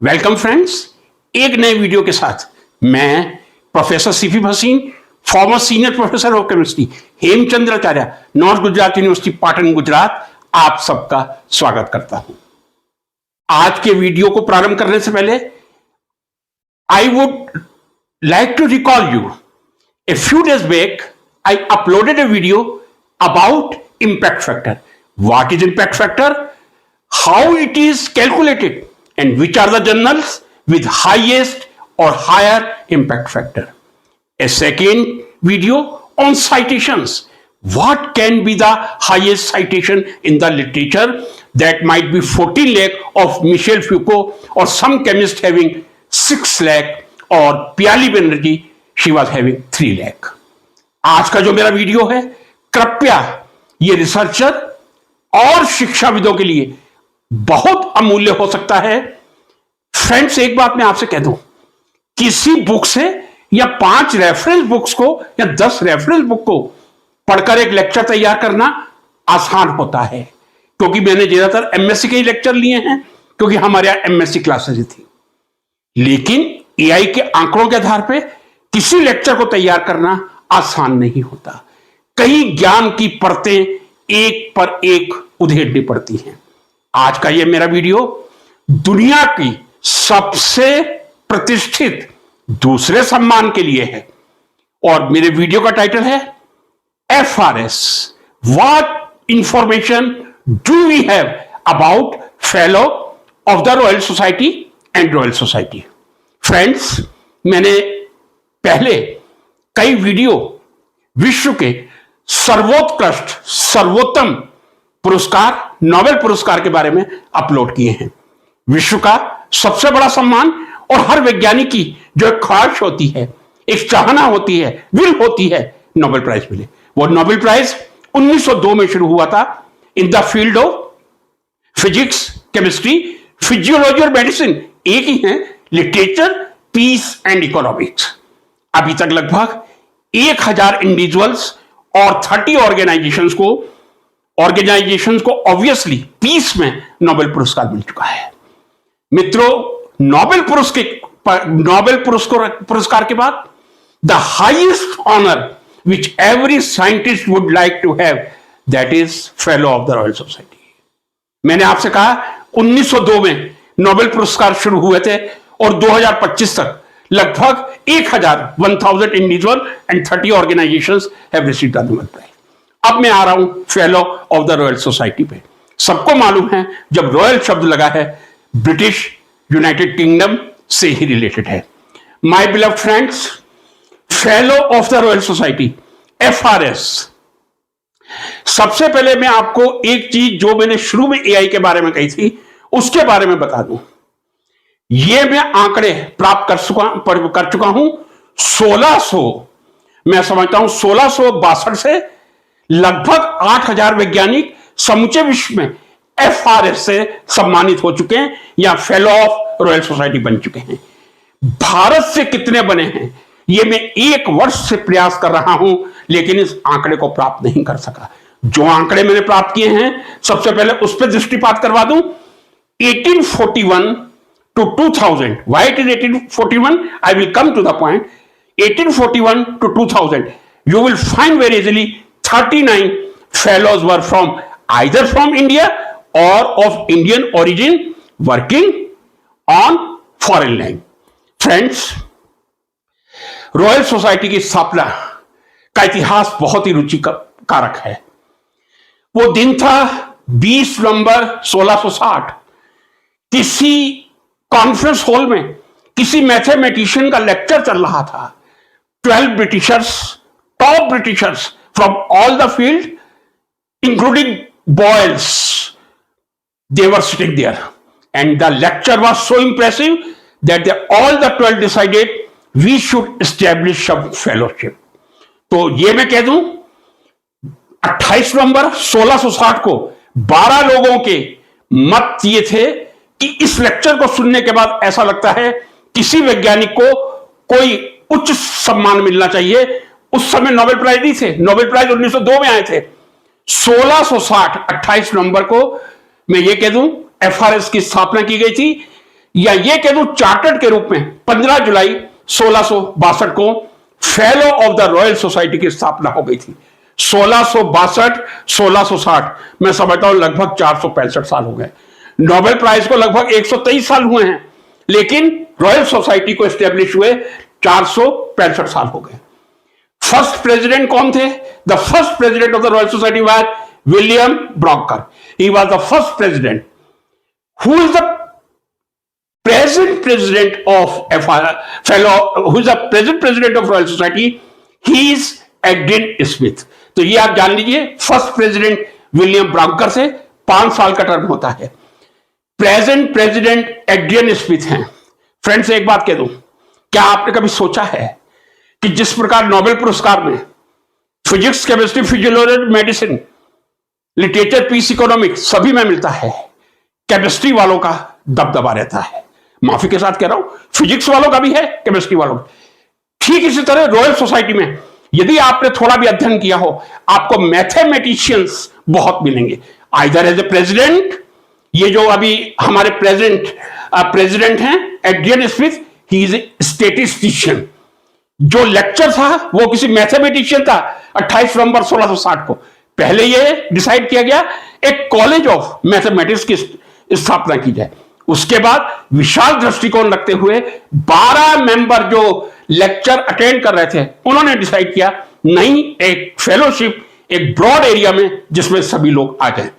Welcome friends, एक नए video के साथ मैं professor CP Bhasin, farmer senior professor of chemistry, Hemchandracharya, north Gujarat university Patan Gujarat, आप सबका स्वागत करता हूं। आज के वीडियो को प्रारंभ करने से पहले I would like to recall you, a few days back I uploaded a video about impact factor. What is impact factor, how it is calculated, and which are the journals with highest or higher impact factor. A second video on citations. What can be the highest citation in the literature? That might be 14 lakh of Michel Foucault, or some chemist having 6 lakh, or Piali Banerjee, she was having 3 lakh. आज का जो मेरा video है, कृपया ये researcher और शिक्षाविदों के लिए बहुत अमूल्य हो सकता है। फ्रेंड्स, एक बात मैं आपसे कह दूं, किसी बुक से या 5 रेफरेंस बुक्स को या 10 रेफरेंस बुक को पढ़कर एक लेक्चर तैयार करना आसान होता है, क्योंकि मैंने ज्यादातर एमएससी के ही लेक्चर लिए हैं, क्योंकि हमारे यहां एमएससी क्लासेस थी। लेकिन एआई के आंकड़ों के आधार पर किसी लेक्चर को तैयार करना आसान नहीं होता। कई ज्ञान की परतें एक पर एक उधेड़नी पड़ती हैं। आज का ये मेरा वीडियो दुनिया की सबसे प्रतिष्ठित दूसरे सम्मान के लिए है, और मेरे वीडियो का टाइटल है FRS, what information do we have about fellow of the royal Society and Royal Society. Friends, मैंने पहले कई वीडियो विश्व के सर्वोत्कृष्ट सर्वोत्तम पुरस्कार, नोबेल पुरस्कार के बारे में अपलोड किए हैं। विश्व का सबसे बड़ा सम्मान, और हर वैज्ञानिक की जो एक ख्वाहिश होती है, एक चाहना होती है, विल होती है, नोबेल प्राइज मिले। वो नोबेल प्राइज 1902 में शुरू हुआ था in the field of physics, chemistry, physiology और मेडिसिन एक ही है, लिटरेचर, पीस एंड इकोनॉमिक्स। अभी तक लगभग 1000 इंडिविजुअल्स और 30 ऑर्गेनाइजेशंस को ऑब्वियसली पीस में नोबेल पुरस्कार मिल चुका है। मित्रों, नोबेल पुरस्कार के बाद the highest honour which every scientist would like to have, that is fellow of the royal Society. मैंने आपसे कहा 1902 में नोबेल पुरस्कार शुरू हुए थे, और 2025 तक लगभग 1000 individual and 30 organisations have received the Nobel prize. अब मैं आ रहा हूं fellow of the royal Society पे। सबको मालूम है, जब रॉयल शब्द लगा है, ब्रिटिश यूनाइटेड किंगडम से ही रिलेटेड है। My beloved friends, fellow of the royal society, FRS। सबसे पहले मैं आपको एक चीज जो मैंने शुरू में एआई के बारे में कही थी, उसके बारे में बता दूं। ये मैं आंकड़े प्राप्त कर चुका हूं 1600, मैं समझता हूं 1662 से लगभग 8000 वैज्ञानिक समूचे विश्व में FRS से सम्मानित हो चुके हैं या फेलो ऑफ रॉयल सोसाइटी बन चुके हैं। भारत से कितने बने हैं, ये मैं 1 वर्ष से प्रयास कर रहा हूं, लेकिन इस आंकड़े को प्राप्त नहीं कर सका। जो आंकड़े मैंने प्राप्त किए हैं, सबसे पहले उस पर दृष्टिपात करवा दूं। 1841 to 2000, why it is 1841, I will come to the point. 1841 to 2000, you will find very easily 39 fellows were from either from India or of Indian origin, working on foreign land. Friends, royal society की स्थापना का इतिहास बहुत ही रुचिकारक है। वो दिन था 20 नवंबर 1660। किसी कॉन्फ्रेंस हॉल में किसी मैथमेटिशियन का लेक्चर चल रहा था। 12 Britishers, top Britishers from all the field, including boys, they were sitting there, and the lecture was so impressive that all the 12 decided we should establish some fellowship. तो ये मैं कह दूं, 28 नवंबर 1660 को 12 लोगों के मत ये थे कि इस लेक्चर को सुनने के बाद ऐसा लगता है किसी वैज्ञानिक को कोई उच्च सम्मान मिलना चाहिए। उस समय नोबेल प्राइज नहीं थे, नोबेल प्राइज 1902 में आए थे। 1660 28 नवंबर को मैं ये कह दूं FRS की स्थापना की गई थी। या ये कह दूं चार्टर्ड के रूप में 15 जुलाई 1662 को fellow of the royal society की स्थापना हो गई थी। 1662 1660 मैं समझता हूं लगभग 465 साल हो गए। नोबेल प्राइज को लगभग 123 साल हुए हैं, लेकिन रॉयल सोसाइटी को एस्टेब्लिश हुए 465 साल हो गए। फर्स्ट प्रेसिडेंट कौन थे? The first president of the royal society was William Brouncker. He was the first president. Who is the present president of fellow, who is the present president of Royal Society? He is Edwin Smith. तो ये आप जान लीजिए, first president William ब्राउकर से 5 साल का term होता है। प्रेजेंट प्रेसिडेंट एड्रियन स्मिथ हैं। फ्रेंड्स, एक बात कह दूं, क्या आपने कभी सोचा है कि जिस प्रकार नोबेल पुरस्कार में physics, chemistry, physiology, medicine, literature, peace, economics सभी में मिलता है, केमिस्ट्री वालों का दबदबा रहता है। माफी के साथ कह रहा हूं, फिजिक्स वालों का भी है, केमिस्ट्री वालों का। ठीक इसी तरह रॉयल सोसाइटी में यदि आपने थोड़ा भी अध्ययन किया हो, आपको मैथमेटिशियंस बहुत मिलेंगे। आइदर एज ए प्रेसिडेंट, ये जो अभी हमारे प्रेसिडेंट हैं Adrian Smith, he is a statistician. जो लेक्चर था वो किसी मैथमेटिशियन था। 28 नवंबर 1660 को पहले ये डिसाइड किया गया एक कॉलेज ऑफ मैथमेटिक्स की स्थापना की जाए। उसके बाद विशाल दृष्टिकोण रखते हुए 12 मेंबर जो लेक्चर अटेंड कर रहे थे, उन्होंने डिसाइड किया नहीं, एक फेलोशिप, एक ब्रॉड एरिया में जिसमें सभी लोग आ जाएं।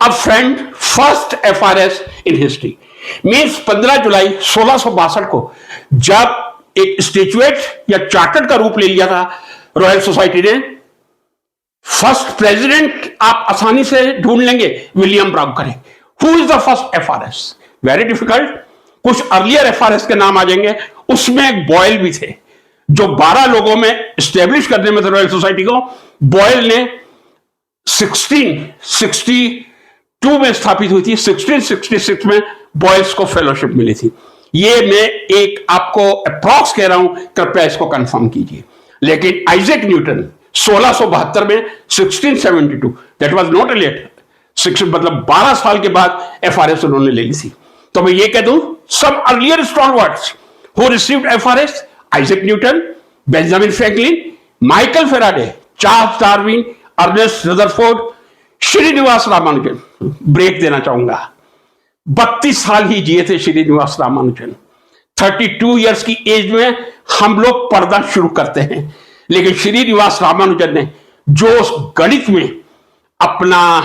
अब friend, first FRS in history means 15 जुलाई 1662 को जब एक स्टैट्यूएट या चार्टर का रूप ले लिया था रॉयल सोसाइटी ने, फर्स्ट प्रेसिडेंट आप आसानी से ढूंढ लेंगे, विलियम ब्राउकर है। Who is the first FRS? Very difficult. कुछ अर्लियर एफआरएस के नाम आ जाएंगे। उसमें एक बॉयल भी थे जो 12 लोगों में स्टेब्लिश करने में थे रॉयल सोसाइटी को। बॉयल ने 1662 में स्थापित हुई थी। 1666 में बॉयल्स को फेलोशिप मिली थी। ये मैं एक आपको अप्रॉक्स कह रहा हूं, कृपया इसको कंफर्म कीजिए। लेकिन आइजैक न्यूटन 1672 में 1672, that was not a late, मतलब 12 साल के बाद एफआरएस उन्होंने ले ली थी। तो मैं ये कह दूं, some earlier stalwarts who received FRS: Isaac Newton, Benjamin Franklin, Michael Faraday, Charles Darwin, Ernest Rutherford, Srinivasa Ramanujan. Break देना चाहूंगा, 32 साल ही जिए थे श्रीनिवास रामानुजन। 32 इयर्स की एज में हम लोग पढ़ना शुरू करते हैं, लेकिन श्रीनिवास रामानुजन ने जो उस गणित में अपना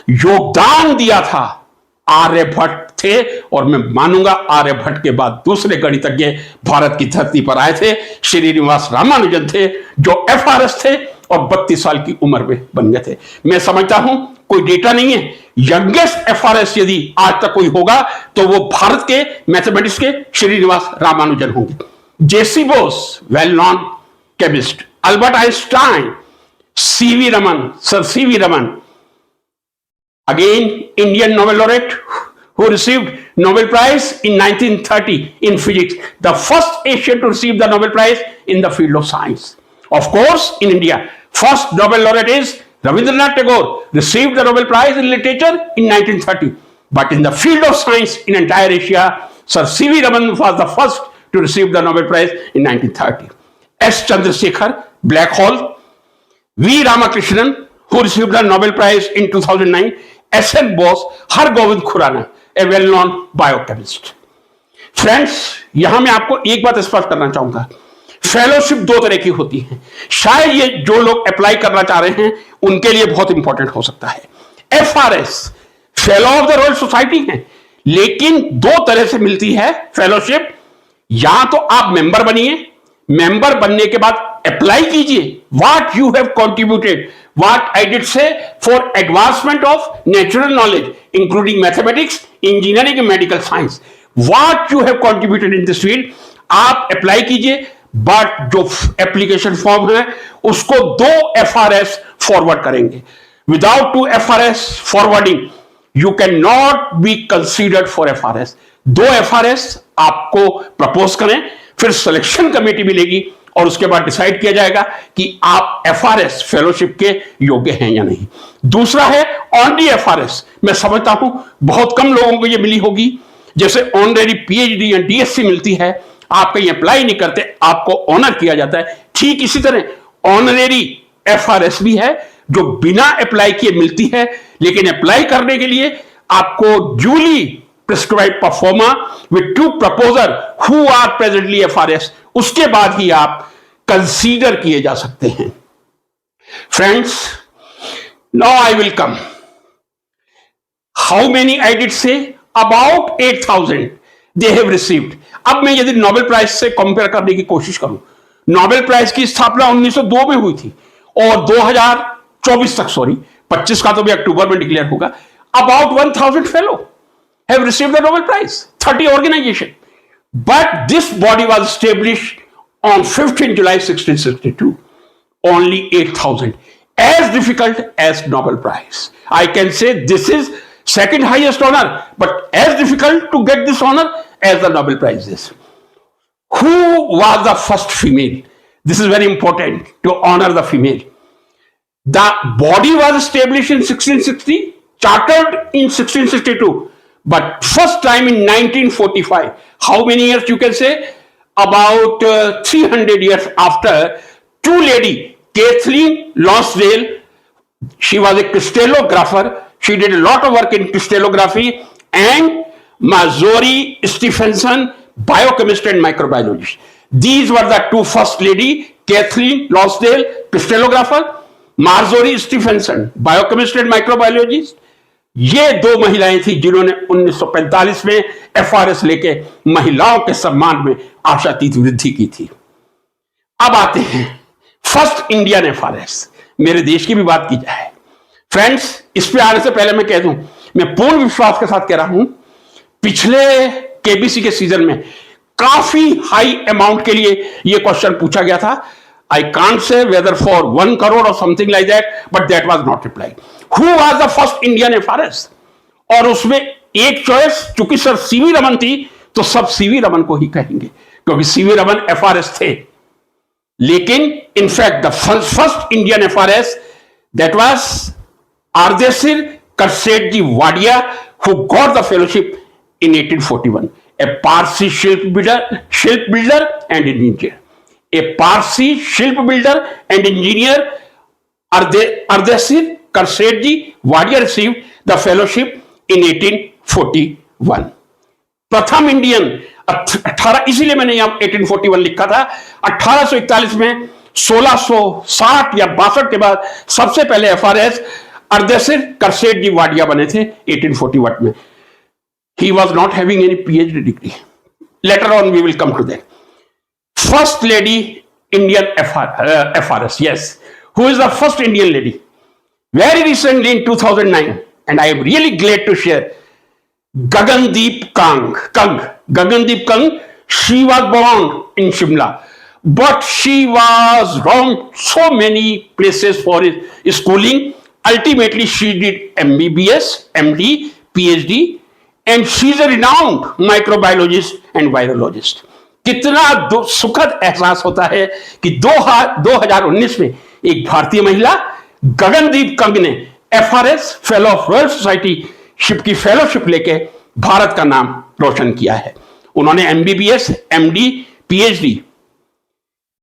योगदान दिया था, आर्यभट्ट थे, और मैं मानूंगा आर्यभट्ट के बाद दूसरे गणितज्ञ भारत की धरती पर आए थे, श्रीनिवास रामानुजन थे, जो एफआरएस थे और 32 साल की उम्र में बन गए थे। मैं समझता हूं कोई डेटा नहीं है, यंगेस्ट एफआरएस यदि आज तक कोई होगा तो वो भारत के मैथमेटिक्स के श्रीनिवास रामानुजन होंगे। JC Bose, well known chemist, Albert Einstein, CV Raman, sir CV Raman, again Indian Nobel laureate who received Nobel Prize in 1930 in physics, the first Asian to receive the Nobel Prize in the field of science. Of course, in India, first Nobel laureate is Rabindranath Tagore, received the Nobel Prize in literature in 1930. But in the field of science in entire Asia, Sir C.V. Raman was the first to receive the Nobel Prize in 1930. S. Chandrasekhar, black hole, V. Ramakrishnan, who received the Nobel Prize in 2009, S.N. Bose, Hargobind Khorana, a well known biochemist. Friends, यहां मैं आपको एक बात स्पष्ट करना चाहूंगा, fellowship 2 तरह की होती है। शायद ये जो लोग अप्लाई करना चाह रहे हैं उनके लिए बहुत इंपॉर्टेंट हो सकता है। FRS fellow of the royal society है, लेकिन 2 तरह से मिलती है फेलोशिप। या तो आप मेंबर बनिए, मेंबर बनने के बाद अप्लाई कीजिए what you have contributed, what I did say, for advancement of natural knowledge including mathematics, engineering and medical science, what you have contributed in this field, आप अप्लाई कीजिए। बट जो application form है उसको 2 FRS forward करेंगे। Without 2 FRS forwarding you can not be considered for FRS. 2 FRS आपको propose करें, फिर selection committee मिलेगी और उसके बाद डिसाइड किया जाएगा कि आप एफआरएस फेलोशिप के योग्य हैं या नहीं। दूसरा है ऑनरी एफआरएस मैं समझता हूं बहुत कम लोगों को यह मिली होगी। जैसे ऑनरेरी पीएचडी या डीएससी मिलती है, आप कहीं अप्लाई नहीं करते, आपको ऑनर किया जाता है, ठीक इसी तरह ऑनरेरी एफआरएस भी है जो बिना अप्लाई किए मिलती है, लेकिन अप्लाई करने के लिए आपको duly prescribe proforma with two proposer who are presently FRS, उसके बाद ही आप कंसीडर किए जा सकते हैं। Friends, now I will come. How many I did say? About 8,000 they have received. अब मैं यदि नोबेल प्राइज से कंपेयर करने की कोशिश करूं, नोबेल प्राइज की स्थापना 1902 में हुई थी और 2024 तक, सॉरी 25 का तो भी अक्टूबर में डिक्लेयर होगा, about 1,000 fellow have received the Nobel Prize, 30 organization. But this body was established on 15 July 1662. Only 8,000. As difficult as Nobel Prize. I can say this is second highest honor, but as difficult to get this honor as the Nobel Prize is. Who was the first female? This is very important to honor the female. The body was established in 1660, chartered in 1662. But first time in 1945. How many years you can say? About 300 years after. Two lady, Kathleen Lonsdale, she was a crystallographer. She did a lot of work in crystallography. And Marjorie Stephenson, biochemist and microbiologist. These were the two first lady. Kathleen Lonsdale, crystallographer. Marjorie Stephenson, biochemist and microbiologist. ये दो महिलाएं थी जिन्होंने 1945 में FRS लेके महिलाओं के सम्मान में आशातीत वृद्धि की थी। अब आते हैं फर्स्ट इंडियन एफआरएस। मेरे देश की भी बात की जाए फ्रेंड्स, इस पे आने से पहले मैं कह दूं, मैं पूर्ण विश्वास के साथ कह रहा हूं, पिछले केबीसी के सीजन में काफी हाई अमाउंट के लिए यह क्वेश्चन पूछा गया था। I can't say whether for 1 crore or something like that, but that was not replied. Who was the first Indian FRS? और उसमें एक चॉइस, चूंकि सर सीवी रमन थी तो सब सीवी रमन को ही कहेंगे क्योंकि सीवी रमन FRS थे। लेकिन in fact the first Indian FRS that was Ardeshir Karsetji Wadia, who got the fellowship in 1841. A Parsi shilp builder and engineer. A Parsi shilp builder and engineer, Ardeshir Karsetji Wadia received the fellowship in 1841. प्रथम Indian 18, इसीलिए मैंने यहां 1841 लिखा था। 1841 में 1660 या 62 के बाद सबसे पहले एफआरएस अर्देशिर करसेटजी वाडिया बने थे 1841 में। He was not having any PhD degree. Later on we will come to that. First lady Indian FRS, yes. Who is the first Indian lady? Very recently in 2009, and I am really glad to share, Gagandeep Kang. Gagandeep Kang, she was born in Shimla, but she was wrong so many places for schooling. Ultimately, she did MBBS, MD, PhD, and she is a renowned microbiologist and virologist. कितना सुखद एहसास होता है कि 2019 में एक भारतीय महिला गगनदीप कंग ने FRS fellow of royal society ship की फेलोशिप लेके भारत का नाम रोशन किया है। उन्होंने MBBS, MD, PhD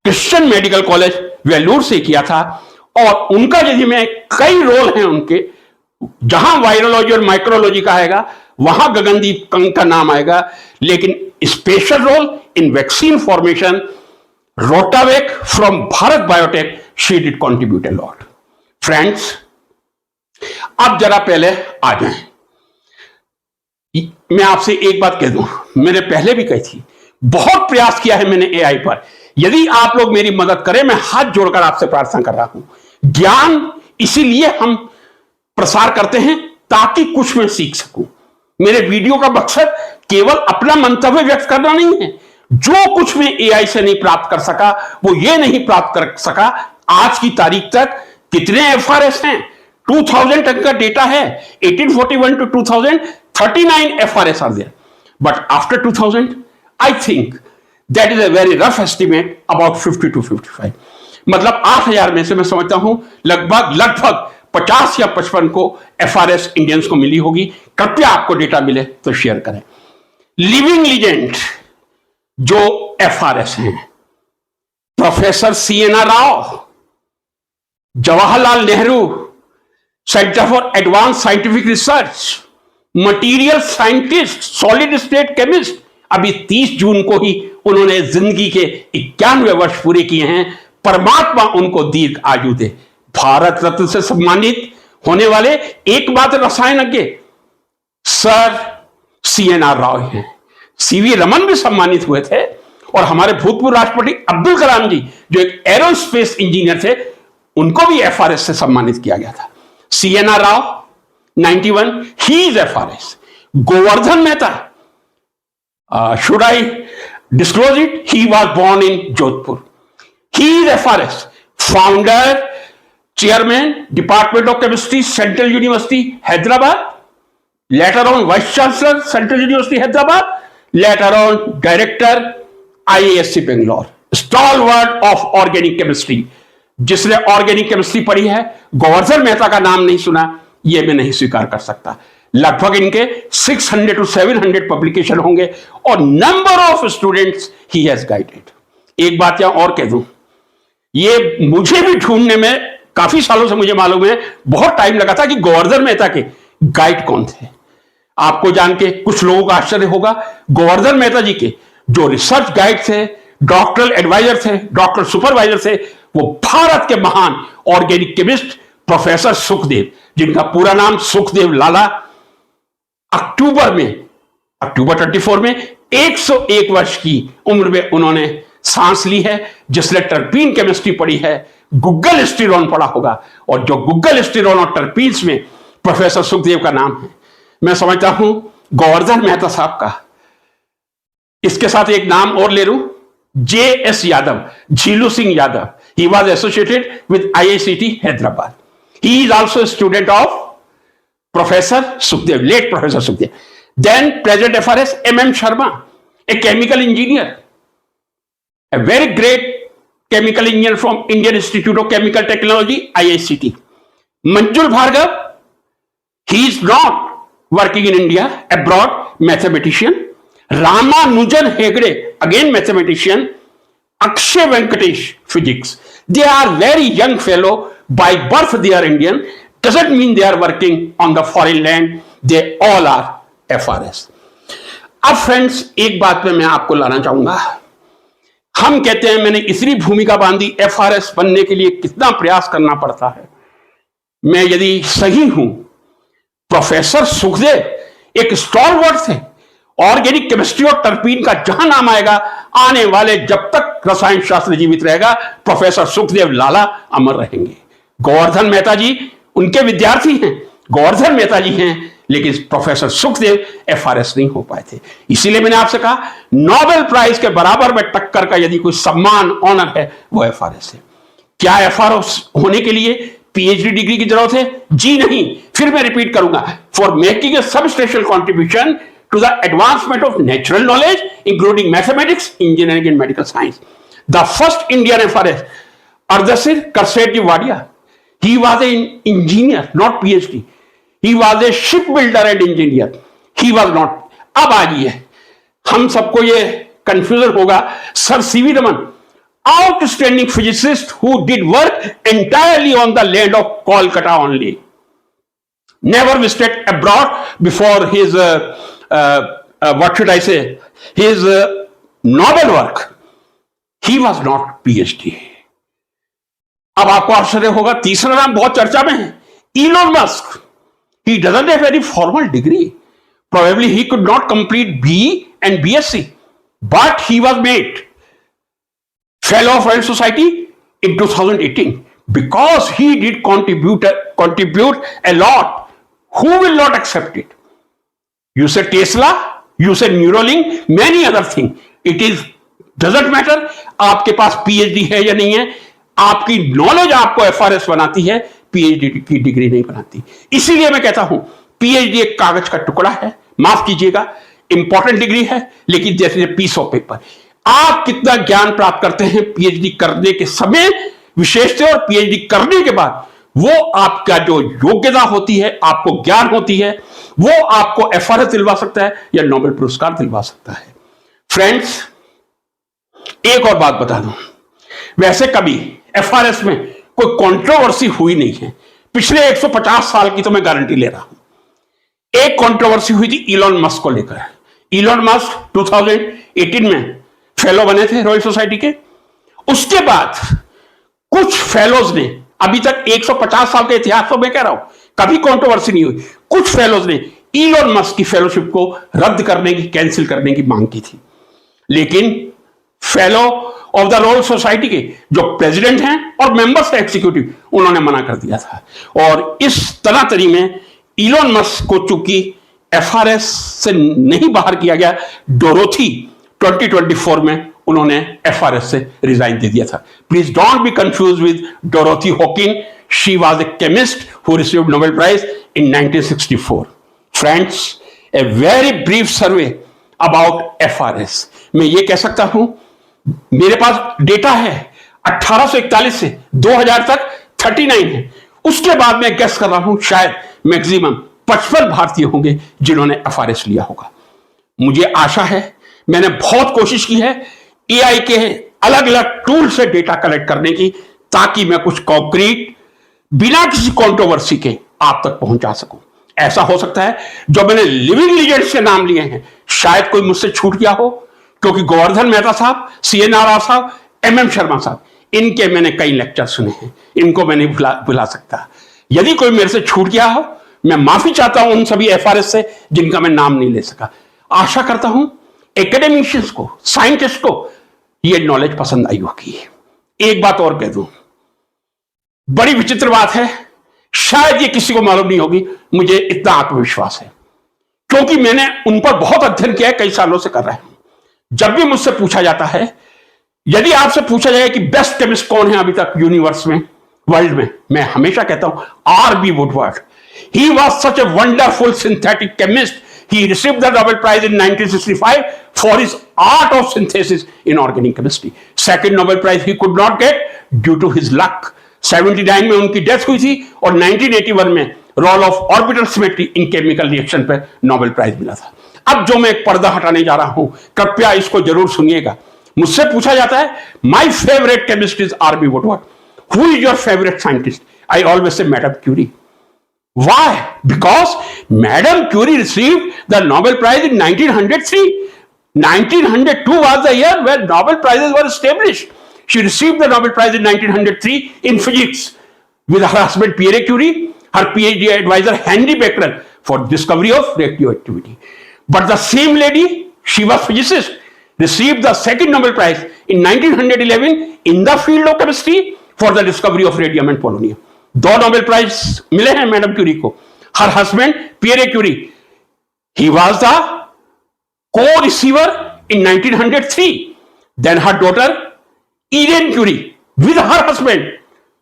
Christian medical college Vellore से किया था और उनका यदि में कई रोल हैं उनके, जहां वायरोलॉजी और माइक्रोलॉजी का आएगा वहां गगनदीप कंग का नाम आएगा, लेकिन special role in vaccine formation Rotavac from Bharat Biotech she did contribute a lot. Friends, अब जरा पहले आ जाएं, मैं आपसे एक बात कह दूं, मैंने पहले भी कही थी, बहुत प्रयास किया है मैंने एआई पर। यदि आप लोग मेरी मदद करें, मैं हाथ जोड़कर आपसे प्रार्थना कर रहा हूं। ज्ञान इसीलिए हम प्रसार करते हैं ताकि कुछ मैं सीख सकूं। मेरे वीडियो का मकसद केवल अपना मंतव्य व्यक्त करना नहीं है। जो कुछ मैं एआई से नहीं प्राप्त कर सका, वो ये नहीं प्राप्त कर सका आज की तारीख तक कितने एफआरएस हैं। 2000 तक का डेटा है, 1841 to 2000 39 FRS are there, but after 2000 I think that is a very rough estimate, about 50 to 55। मतलब 8000 में से मैं समझता हूं लगभग 50 या 55 को FRS इंडियंस को मिली होगी। कृपया आपको डेटा मिले तो शेयर करें। लिविंग लीजेंड जो FRS हैं, professor CNR Rao, Jawaharlal Nehru centre for advance scientific research, material scientist, solid state chemist. अभी 30 जून को ही उन्होंने जिंदगी के 91 वर्ष पूरे किए हैं। परमात्मा उनको दीर्घ आयु दे। भारत रत्न से सम्मानित होने वाले एकमात्र रसायनज्ञ सर CNR राव हैं। CV रमन भी सम्मानित हुए थे और हमारे भूतपूर्व राष्ट्रपति अब्दुल कलाम जी जो एक एरोस्पेस इंजीनियर थे, उनको भी FRS से सम्मानित किया गया था। CNR Rao 91, he is FRS। Govardhan Mehta, should I disclose it? He was born in Jodhpur. He is FRS, founder, chairman, Department of Chemistry, Central University, Hyderabad. Later on, Vice Chancellor, Central University, Hyderabad. Later on, Director, IISc Bangalore. Stalwart of Organic Chemistry. जिसने organic chemistry पढ़ी है, गोवर्धन मेहता का नाम नहीं सुना, यह मैं नहीं स्वीकार कर सकता। लगभग इनके 600 to 700 पब्लिकेशन होंगे और number of students he has guided. एक बात यहां और कह दूं, ये मुझे भी ढूंढने में काफी सालों से मुझे मालूम है, बहुत टाइम लगा था कि गोवर्धन मेहता के गाइड कौन थे। आपको जान के कुछ लोगों का आश्चर्य होगा, गोवर्धन मेहता जी के जो रिसर्च गाइड थे, डॉक्टरल एडवाइजर थे, डॉक्टर सुपरवाइजर थे, वो भारत के महान ऑर्गेनिक केमिस्ट प्रोफेसर सुखदेव, जिनका पूरा नाम सुखदेव लाला, अक्टूबर 24 में 101 वर्ष की उम्र में उन्होंने सांस ली है। जिसने टर्पीन केमिस्ट्री पढ़ी है, गुग्गल स्टीरोन पढ़ा होगा, और जो गुग्गल स्टीरोन और टर्पीन्स में प्रोफेसर सुखदेव का नाम है। मैं समझता हूं गोवर्धन मेहता साहब का, इसके साथ एक नाम और ले लूं, JS Yadav, Jhilu Singh Yadav. He was associated with IICT Hyderabad. He is also a student of Professor Sukhdev, late Professor Sukhdev. Then present FRS MM Sharma, a chemical engineer, a very great chemical engineer from Indian Institute of Chemical Technology, IICT. Manjul Bhargav, he is not working in India, abroad, mathematician. Ramanujan Hegde, again mathematician. Akshay Venkatesh, physics. They are very young fellow, by birth they are Indian, doesn't mean they are working on the foreign land, they all are FRS. अब friends, एक बात पे मैं आपको लाना चाहूंगा। हम कहते हैं मैंने इतनी भूमिका बांधी, FRS बनने के लिए कितना प्रयास करना पड़ता है। मैं यदि सही हूं, प्रोफेसर सुखदेव एक स्टॉलवर्ट थे। ऑर्गेनिक केमिस्ट्री और टर्पीन का जहां नाम आएगा, आने वाले जब तक रसायन शास्त्र जीवित रहेगा, प्रोफेसर सुखदेव लाला अमर रहेंगे। गोवर्धन मेहता जी उनके विद्यार्थी हैं, गोवर्धन मेहता जी हैं, लेकिन प्रोफेसर सुखदेव FRS नहीं हो पाए थे। इसीलिए मैंने आपसे कहा, नोबेल प्राइज के बराबर में टक्कर का यदि कोई सम्मान, ऑनर है, वो FRS है। क्या FRS होने के लिए PhD डिग्री की जरूरत है? जी नहीं। फिर मैं रिपीट करूंगा, for making a substantial contribution to the advancement of natural knowledge, including mathematics, engineering, and medical science. The first Indian FRS, Ardashir Karsetji Wadia, he was an engineer, not PhD. He was a shipbuilder and engineer. He was not. अब आइए, हम सबको ये confusion होगा। Sir CV Raman, outstanding physicist who did work entirely on the land of Kolkata only. Never visited abroad before his what should I say, his novel work. He was not PhD. अब आपको आश्चर्य होगा, तीसरा नाम बहुत चर्चा में है, Elon Musk. He doesn't have any formal degree. Probably he could not complete BE and BSc, but he was made Fellow of Royal Society in 2018 because he did contribute a lot. Who will not accept it? You said Tesla, you said Neuralink, many other things. It is doesn't matter आपके पास PhD है या नहीं है, आपकी knowledge आपको FRS बनाती है, PhD की डिग्री नहीं बनाती। इसीलिए मैं कहता हूं PhD एक कागज का टुकड़ा है, माफ कीजिएगा, इंपॉर्टेंट डिग्री है, लेकिन जैसे पीस ऑफ पेपर। आप कितना ज्ञान प्राप्त करते हैं PhD करने के समय विशेष से, और PhD करने के बाद वो आपका जो योग्यता होती है, आपको ज्ञान होती है, वो आपको एफआरएस दिलवा सकता है या नोबेल पुरस्कार दिलवा सकता है। फ्रेंड्स, एक और बात बता दूं, वैसे कभी एफआरएस में कोई कंट्रोवर्सी हुई नहीं है। पिछले 150 साल की तो मैं गारंटी ले रहा हूं। एक कंट्रोवर्सी हुई थी इलॉन मस्क को लेकर। इलॉन मस्क 2018 में फेलो बने थे रॉयल सोसाइटी के। उसके बाद कुछ फेलोज ने, अभी तक 150 साल के इतिहास तो मैं कह रहा हूं कभी कंट्रोवर्सी नहीं हुई, कुछ फेलोज ने इलॉन मस्क की फेलोशिप को रद्द करने की, कैंसिल करने की मांग की थी। लेकिन fellow of the royal society के जो प्रेसिडेंट हैं और मेंबर्स हैं एग्जीक्यूटिव, उन्होंने मना कर दिया था। और इस तनातनी में इलॉन मस्क को चूंकि एफआरएस से नहीं बाहर किया गया, डोरोथी 2024 में उन्होंने एफआरएस से रिजाइन दे दिया था। Please don't be confuse with Dorothy हॉकिंग। She was a chemist who received Nobel prize in 1964। Friends, a very brief survey about FRS. मैं ये कह सकता हूं, मेरे पास डेटा है 1841 से 2000 तक 39 है। उसके बाद मैं गेस कर रहा हूं शायद मैक्सिमम 55 भारतीय होंगे जिन्होंने एफआरएस लिया होगा। मुझे आशा है, मैंने बहुत कोशिश की है एआई के अलग अलग टूल से डेटा कलेक्ट करने की, ताकि मैं कुछ कॉन्क्रीट बिना किसी कंट्रोवर्सी के आप तक पहुंचा सकूं। ऐसा हो सकता है जो मैंने लिविंग लीजेंड्स के नाम लिए हैं शायद कोई मुझसे छूट गया हो, क्योंकि गोवर्धन मेहता साहब, सीएन राव साहब, एमएम शर्मा साहब, इनके मैंने कई लेक्चर सुने हैं, इनको मैं नहीं भुला सकता। यदि कोई मेरे से छूट गया हो, मैं माफी चाहता हूं उन सभी एफआरएस से जिनका मैं नाम नहीं ले सका। आशा करता हूं एकेडमिशियंस को, साइंटिस्ट को यह नॉलेज पसंद आई होगी। एक बात और कह दूं, बड़ी विचित्र बात है, शायद ये किसी को मालूम नहीं होगी, मुझे इतना आत्मविश्वास है क्योंकि मैंने उन पर बहुत अध्ययन किया है, कई सालों से कर रहा हूं। जब भी मुझसे पूछा जाता है, यदि आपसे पूछा जाए कि बेस्ट केमिस्ट कौन है अभी तक यूनिवर्स में, वर्ल्ड में, मैं हमेशा कहता हूं RB. Woodward. He was such a wonderful synthetic chemist. He received the Nobel Prize in 1965 for his art of synthesis in organic chemistry. Second Nobel Prize he could not get due to his luck. 79 में उनकी death हुई थी और 1981 में role of orbital symmetry in chemical reaction पर Nobel prize मिला था। अब जो मैं एक पर्दा हटाने जा रहा हूं, कृपया इसको जरूर सुनिएगा। मुझसे पूछा जाता है, my favourite chemist is R B. Woodward. Who is your favourite scientist? I always say Madam Curie. Why? Because Madam Curie received the Nobel Prize in 1903. 1902 was the year when Nobel Prizes were established. She received the Nobel Prize in 1903 in physics with her husband Pierre Curie, her PhD advisor Henry Becquerel for discovery of radioactivity. But the same lady, she was physicist, received the second Nobel Prize in 1911 in the field of chemistry for the discovery of radium and polonium. 2 Nobel prize मिले हैं madam Curie को। Her husband Pierre Curie, he was the co receiver in 1903। Then her daughter Irene Curie with her husband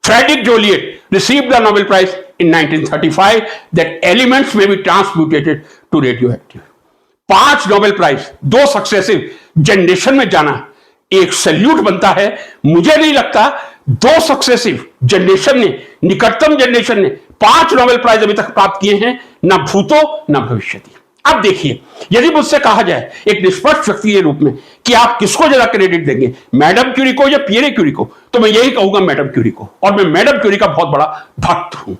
Frederick Joliot received the Nobel prize in 1935 that elements may be transmutated to radioactive. 5 Nobel prize 2 successive generation में जाना एक salute बनता है। मुझे नहीं लगता 2 successive generation ने, निकटतम जनरेशन ने 5 नोबेल प्राइज अभी तक प्राप्त किए हैं, ना भूतो ना भविष्यति। अब देखिए, यदि मुझसे कहा जाए एक निष्पक्ष व्यक्ति के रूप में कि आप किसको ज्यादा क्रेडिट देंगे, मैडम क्यूरी को या पियरे क्यूरी को, तो मैं यही कहूंगा मैडम क्यूरी को। और मैं मैडम क्यूरी का बहुत बड़ा भक्त हूं।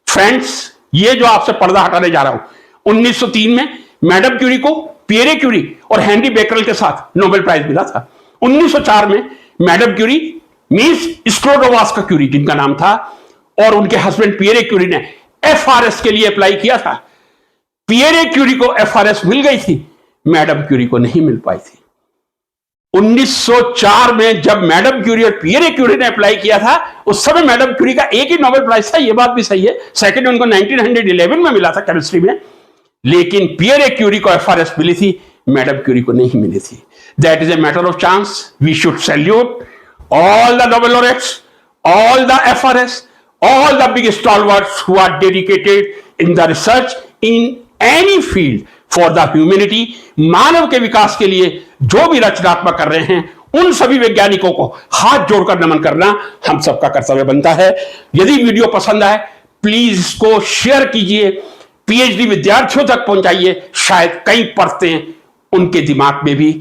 फ्रेंड्स, ये जो आपसे पर्दा हटाने जा रहा हूं, 1903 में मैडम क्यूरी को पियरे क्यूरी और हेनरी बेकरल के साथ नोबेल प्राइज मिला था। 1904 में मैडम क्यूरी मीन्स स्क्लोडोवास्का क्यूरी जिनका नाम था, और उनके हस्बैंड पियरे क्यूरी ने एफआरएस के लिए अप्लाई किया था। पियरे क्यूरी को एफआरएस मिल गई थी, मैडम क्यूरी को नहीं मिल पाई थी। 1904 में जब मैडम क्यूरी और पियरे क्यूरी ने अप्लाई किया था, उस समय मैडम क्यूरी का एक ही नोबेल प्राइज था, यह बात भी सही है। सेकंड उनको 1911 में मिला था केमिस्ट्री में, लेकिन पियरे क्यूरी को एफआरएस मिली थी, मैडम क्यूरी को नहीं मिली थी। That is a matter of chance. We should salute all the Nobel laureates, all the FRS, all the big stalwarts who are dedicated in the research in any field for the humanity. मानव के विकास के लिए जो भी रचनात्मक कर रहे हैं, उन सभी वैज्ञानिकों को हाथ जोड़कर नमन करना हम सबका कर्तव्य बनता है। यदि वीडियो पसंद आए प्लीज इसको शेयर कीजिए, पीएचडी विद्यार्थियों तक पहुंचाइए। शायद कई परतें उनके दिमाग में भी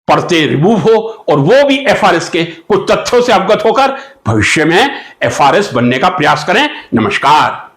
परतें रिमूव हो और वो भी एफआरएस के कुछ तथ्यों से अवगत होकर भविष्य में एफआरएस बनने का प्रयास करें। नमस्कार।